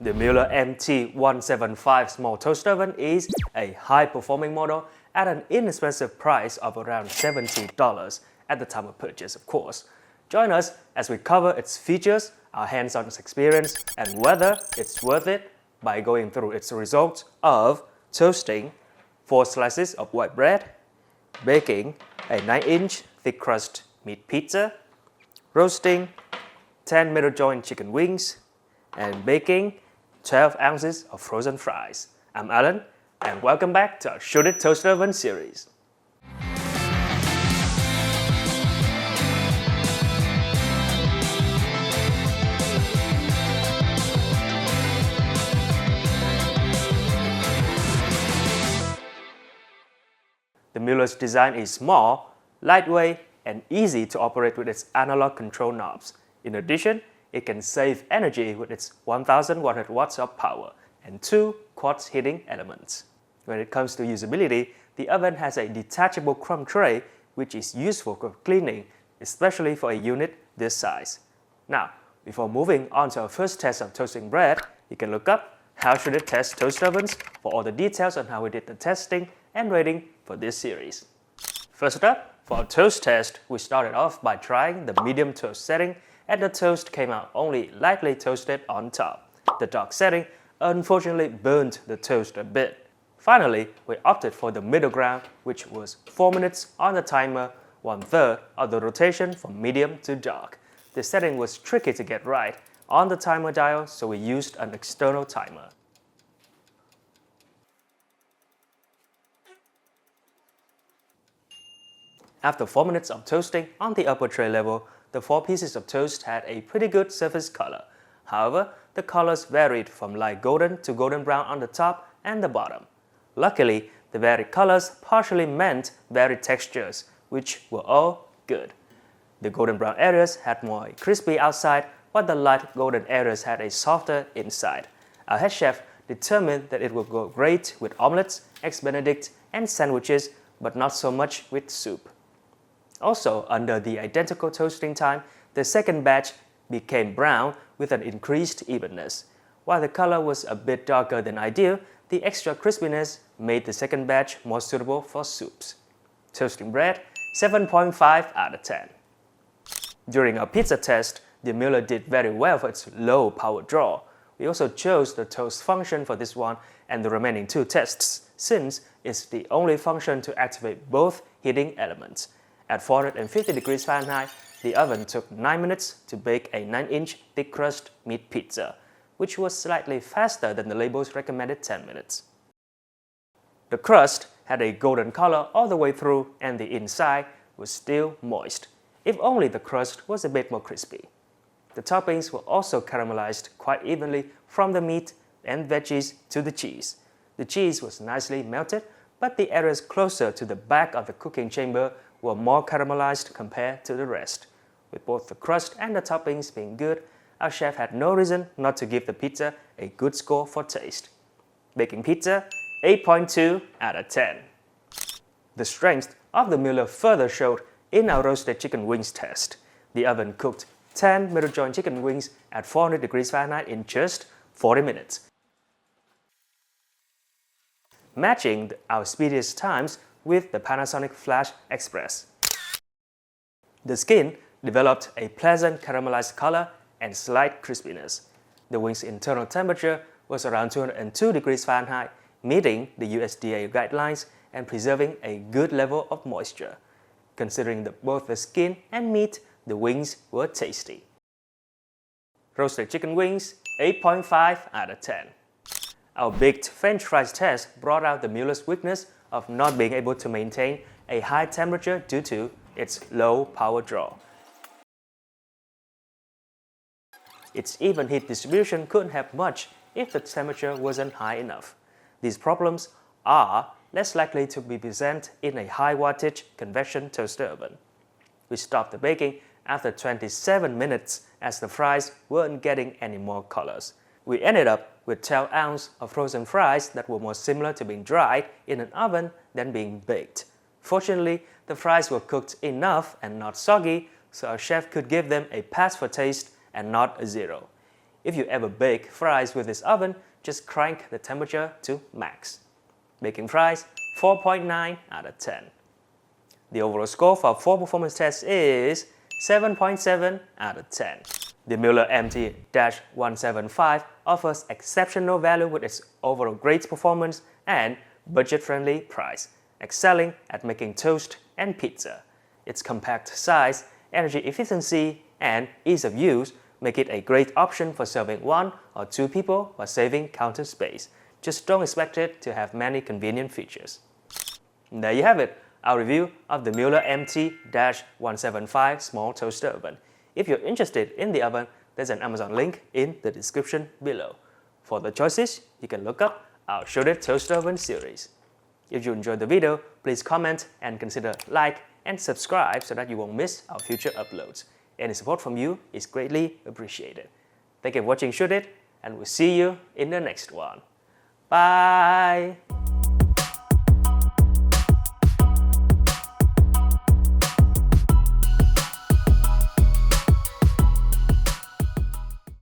The Mueller MT-175 small toaster oven is a high-performing model at an inexpensive price of around $70 at the time of purchase, of course. Join us as we cover its features, our hands-on experience, and whether it's worth it by going through its results of toasting 4 slices of white bread, baking a 9-inch thick crust meat pizza, roasting 10 middle joint chicken wings, and baking 12 ounces of frozen fries. I'm Alan, and welcome back to our Shouldit Toaster Oven series. The Mueller's design is small, lightweight, and easy to operate with its analog control knobs. In addition, it can save energy with its 1100 watts of power and 2 quartz heating elements. When it comes to usability, the oven has a detachable crumb tray which is useful for cleaning, especially for a unit this size. Now, before moving on to our first test of toasting bread, you can look up How Should It Test Toast Ovens for all the details on how we did the testing and rating for this series. First up, for our toast test, we started off by trying the medium toast setting, and the toast came out only lightly toasted on top. The dark setting unfortunately burned the toast a bit. Finally, we opted for the middle ground, which was 4 minutes on the timer, 1/3 of the rotation from medium to dark. The setting was tricky to get right on the timer dial, so we used an external timer. After 4 minutes of toasting on the upper tray level, the 4 pieces of toast had a pretty good surface color. However, the colors varied from light golden to golden brown on the top and the bottom. Luckily, the varied colors partially meant varied textures, which were all good. The golden brown areas had more crispy outside, while the light golden areas had a softer inside. Our head chef determined that it would go great with omelets, eggs benedict, and sandwiches, but not so much with soup. Also, under the identical toasting time, the second batch became brown with an increased evenness. While the color was a bit darker than ideal, the extra crispiness made the second batch more suitable for soups. Toasting bread, 7.5 out of 10. During our pizza test, the Mueller did very well for its low power draw. We also chose the toast function for this one and the remaining 2 tests, since it's the only function to activate both heating elements. At 450 degrees Fahrenheit, the oven took 9 minutes to bake a 9-inch thick crust meat pizza, which was slightly faster than the label's recommended 10 minutes. The crust had a golden color all the way through, and the inside was still moist. If only the crust was a bit more crispy. The toppings were also caramelized quite evenly from the meat and veggies to the cheese. The cheese was nicely melted, but the areas closer to the back of the cooking chamber were more caramelized compared to the rest. With both the crust and the toppings being good, our chef had no reason not to give the pizza a good score for taste. Baking pizza, 8.2 out of 10. The strength of the Mueller further showed in our roasted chicken wings test. The oven cooked 10 middle joint chicken wings at 400 degrees Fahrenheit in just 40 minutes, matching our speediest times with the Panasonic Flash Express. The skin developed a pleasant caramelized color and slight crispiness. The wing's internal temperature was around 202 degrees Fahrenheit, meeting the USDA guidelines and preserving a good level of moisture. Considering both the skin and meat, the wings were tasty. Roasted chicken wings, 8.5 out of 10. Our baked French fries test brought out the Mueller's weakness of not being able to maintain a high temperature due to its low power draw. Its even heat distribution couldn't help much if the temperature wasn't high enough. These problems are less likely to be present in a high wattage convection toaster oven. We stopped the baking after 27 minutes as the fries weren't getting any more colors. We ended up with 12 ounces of frozen fries that were more similar to being dried in an oven than being baked. Fortunately, the fries were cooked enough and not soggy, so our chef could give them a pass for taste and not a 0. If you ever bake fries with this oven, just crank the temperature to max. Baking fries, 4.9 out of 10. The overall score for 4 performance tests is 7.7 out of 10. The Mueller MT-175 offers exceptional value with its overall great performance and budget-friendly price, excelling at making toast and pizza. Its compact size, energy efficiency, and ease of use make it a great option for serving 1 or 2 people while saving counter space. Just don't expect it to have many convenient features. And there you have it, our review of the Mueller MT-175 small toaster oven. If you're interested in the oven, there's an Amazon link in the description below. For the choices, you can look up our Shouldit toaster oven series. If you enjoyed the video, please comment and consider like and subscribe so that you won't miss our future uploads. Any support from you is greatly appreciated. Thank you for watching Shouldit, and we'll see you in the next one. Bye!